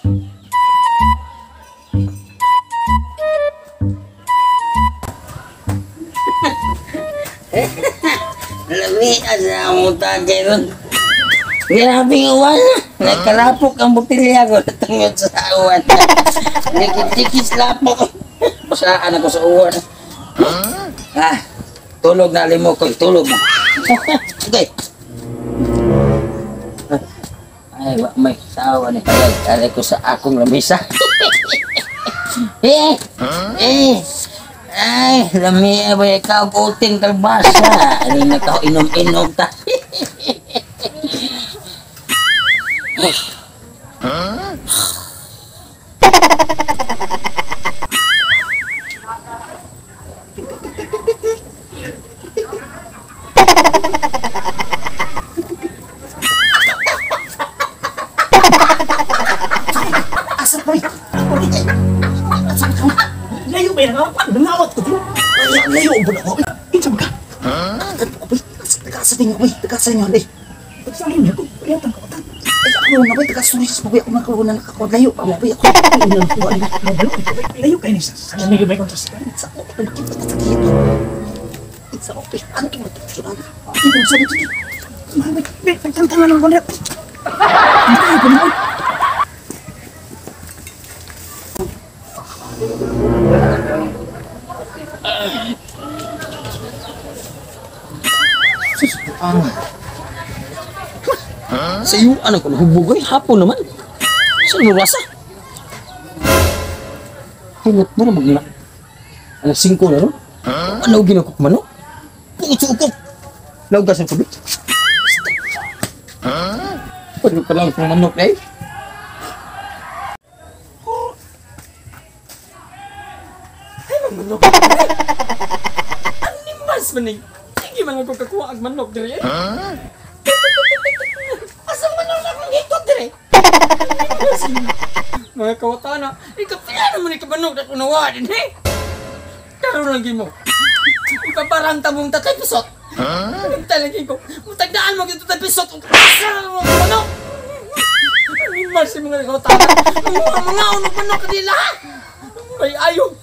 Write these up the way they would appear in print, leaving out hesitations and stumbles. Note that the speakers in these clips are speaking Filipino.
Lami asa mo tagay ron. Grabe nga wala. Nagkarapok ang butilya ko natungod sa uwan. Nagkitikis lapok. Saan ako sa uwan. Tulog na limo ko. Tulog mo. Okay. Ay, may tawa ni Tagay. Kali ko sa akong lamisa. Ay, lami ba ikaw puting kalbasa. Ano na ikaw inom-inom ta. Layo ba yung ngawan? Nangawat ko bro. Layo ang budak ko. Insam ka. Tagasa tingin ko. Tagasa niyo. Tagasa niyo ko. Payatan ko. Ay ako na ba? Tagasa niyo. Sabi ako nakalunan nakakawad. Layo pa. Mabay ako. Layo kayo niya. Sana may gabay kong tas. Sa ako. Sa ako. Ano ito? Ito sabi ko. Mabay. Pagtantangan ng budak. Ang tayo ko naman. Sa iyo, ano ko nahubog ay hapon naman. Saan mo rasa? Hingat mo na magna. Alas 5 na ron. Ano ginakok man no? Puso-ukok. Laugas ang tubig. Pwede pa lang kung manok eh. Ay, manok. Animas man eh. Sige man ako kakuha ang manok diri eh. Asang manok na akong ikot dire? Mga kawatana, ikapila naman ikabanok na kunawa din eh. Karoon lang mo. Ipaparanta mong tatay pisot. Talagin ko, matagdaan mo ito tatay pisot. Asang mga manok. Animal si mga kawatana. Mga unong manok kanila ha. May ayo.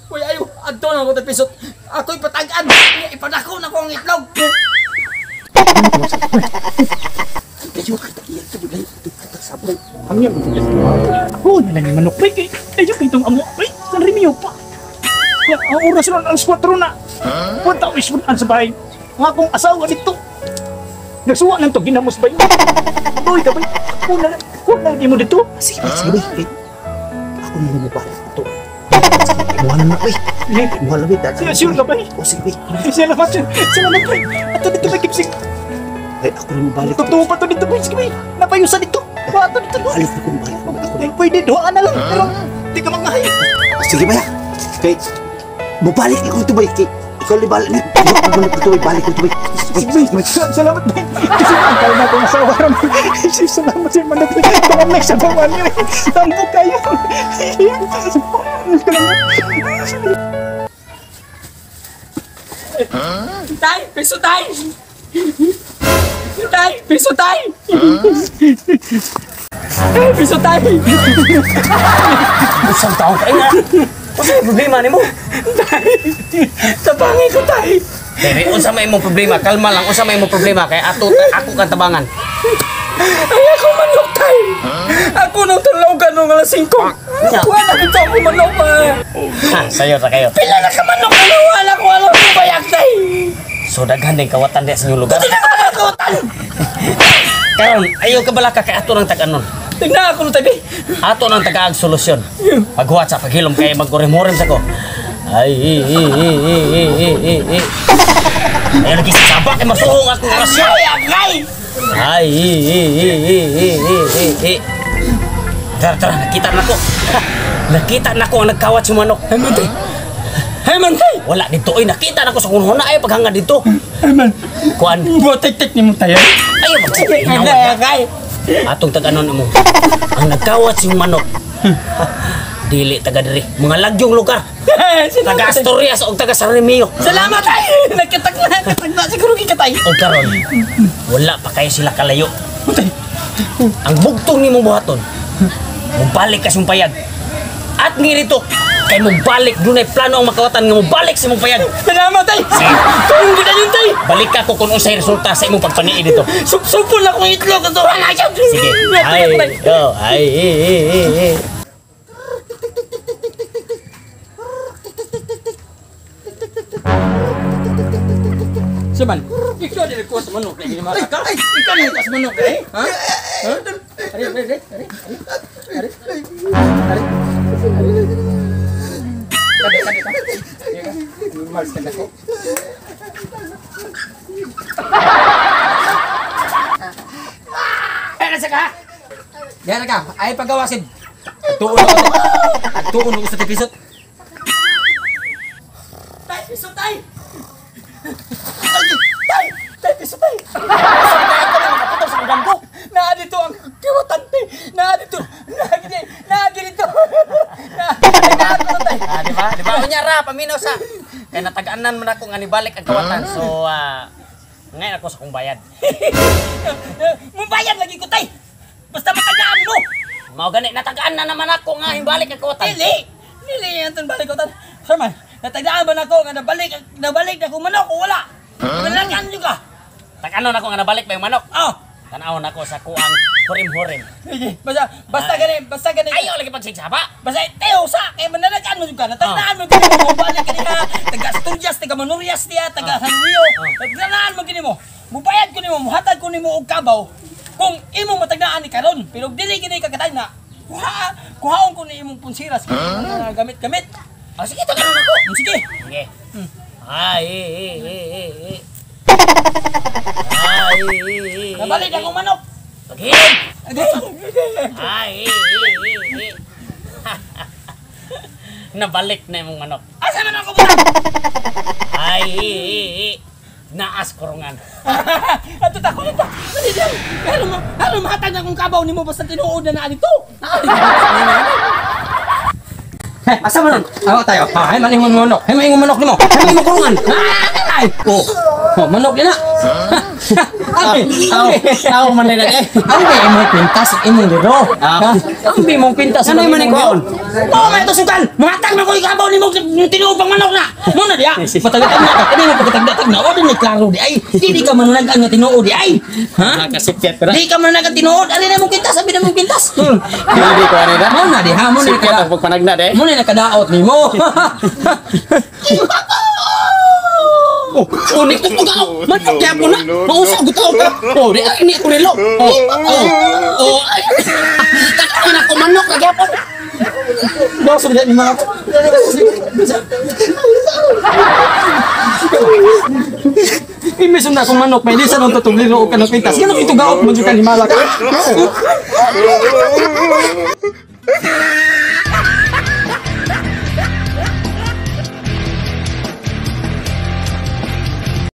Adto na ako tatay pisot. Ako'y patagaan. Ipadako na ko ang itlog. Medyo kita iyan sa bulay. Kita sabay. Ang yan. Ako na lang yung manok. Medyo kitong amo. San Remio pa. Ang oras ron ang 4 na. Punta ko ispunan sa bahay. Ang akong asawa dito. Nagsuwa lang to. Ginamos ba yun? Doy ka ba? Kuna mo dito. Sige ba? Ako na lang mabalik ito. Imuhanan na ba? Imuhanan ba? Sure ka ba? O sige ba? Salamat ba? Ato dito ba kipsing? Ay, ako rin mabalik. Totoo pa to dito, boy. Sige, boy. Napayusan dito. Bato dito. Balik na ko mabalik. Ay, pwede. Doaan na lang. Pero, di ka magmahay. Sige, ba? Kay, mabalik ako ito, boy. Kay, ikaw libalik na. Mabalik ito, boy. Balik ito, boy. Sige, boy. Salamat, boy. Kasi, ang kaya na akong asawa rin. Salamat sa'yo, manok. Parang nagsabawan niyo. Tambo kayo. Tay! Peso, tay! Piso tay! Piso tay! Isang taon ka nga! Ano yung problema ni mo? Tay! Tabangan ko tay! Pero unsa may mong problema? Kalma lang, unsa may mong problema? Kaya ako kang tabangan. Ay ako manok tay! Ako nang tulagan nung alas 5! Wala dito ako manok ha! Sayo sa kayo. Pila na ka manok! Wala ko alam kung bayak tay! So daghan din kawatan di sa inyong lugar. Hindi na kawatan! Karon, ayaw ka bala ka kay ato ng tag-anon. Tignan ako no tabi. Ato ng taga-ag solusyon. Paghuwat sa paghilom kay magkurim-hurim sa ko. Ay. Ayaw lagi sa sabak kay masuhong ako rasya. Ay. Tara, nakita na ko. Nakita na ko ang nagkawat si manok. Hey man tay! Wala dito ay nakita na ko sa kunhuna ay paghanga dito. Hey man. Kuan. Butik-tik ni mo tayo. Ayaw magsinawad. Atong tag-anon mo. Ang nagkawat si manok. Dili taga diri. Mga lagyong lugar. Taga Asturias o taga San Remio. Salamat tay! Nagkatagna siguro kikatay. O karon. Wala pa kayo sila kalayo. Ang bugtong ni mo buhaton. Mubalik ka sumpayag. At ngirito, kay mubalik, dunay plano ang makawatan nga mubalik sa mong payag. Salamat, tay! Tulong kita yun, tay! Balik ka ko kung unsay resulta sa imong pagpanii dito. Supon na kong itlog ito! Sige. Ay. Saman, ikaw din nagkuha sa manok na hindi makaka. Ikaw din nagkuha sa manok na eh. Ha? Ha? Ari. Mars ka na ko. Nasa ka? Diyan ka, ay pagawasin. Tuon ako sa tipisot. Tay, pisot tay! Tay, pisot tay! Naa dito ang kiwatante! Naa dito! Di ba? Unya ra paminaw sa kay natag-anan man ako nga nibalik ang kawatan. So ngayon ako sa kong bayad. Mubayad lagi ko tay! Basta matagaan mo! Mao gani natagaan na naman ako nga hibalik ang kawatan. Dili yan itong balik ko tan. Sherman, natagdaan ba na ako nga nabalik na kung manok o wala? Malagaan nyo ka! Tag-ano na ako nga nabalik ba yung manok? Oh! Tanaw na ako sa kuang hurim-hurim. Basta gani. Ayaw lagi pagsigsaba. Basta teo sa kay manalagaan mo ka. Natagdaan mo kini mo balik kini ha. Taga Asturias, taga Manurias diya, taga San Rio. Natagdaan mo kini mo. Mubayad ko nimo, muhatag ko nimo og kabaw. Kung imo matagdaan ni karon, pero dili kini kagatay na. Kuhaon ko ni imong punsiras gamit-gamit. Sige, taganon ako. Sige. Sige. Ay. Nabalik akong manok. Paghin. Agay. Ay. Nabalik na yung manok. Asa man ako ba? Ay. Naas kurungan. Ato ta ko nito. Dali diyan. Pero mahatag akong kabaw nimo basta tinuod na dito. Asa man? Ako tayo. Hay man imong manok. Hay man imong manok nimo. Hay man imong kurungan. Ay. Manok din na. Ako man na eh. Ang di imong pintas imong dito. Ang di imong pintas. Ano man ikaw? May to sukan. Mahatag na ko ikabaw nimo tinuod pang manok na. Mo na diya. Patagatan na ka. Kani mo pagtagdatag na. O din klaro di ay. Dili ka man nag-ang tinuod di ay. Ha? Nakasipyat pero. Di ka man nag-tinuod. Ari na imong pintas, sabi na imong pintas. Hindi ko ano na. Mo na di ha, mo na Sipyat ang pagpanagnad eh. mo na nakadaot nimo. Unik ko ka. Manok kaya mo na. Mausap ko ka. Di ini ko relo. Takain ako manok kaya po. Daw sabi ni mga Imbes na akong manok, may lisa nung tutubliro o kanong pintas. Ganun ito gaot mo dyan ka ni Malak.